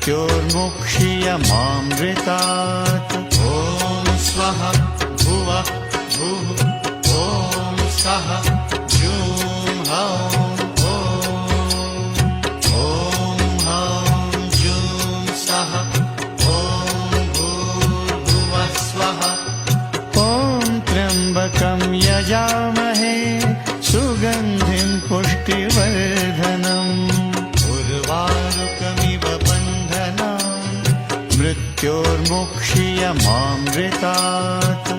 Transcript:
मृत्योर्मुक्षीयमामृतात्। ॐ स्वः भुवः भुः ॐ स्वः जूं हौं ॐ हौं जूं सः ॐ भूर्भुवः स्वः। ॐ त्र्यम्बकं यजामहे सुगन्धिं पुष्टिवर्धनम्। उर्वारुकमिव बन्धनान् मृत्योर्मुक्षीयमामृतात्।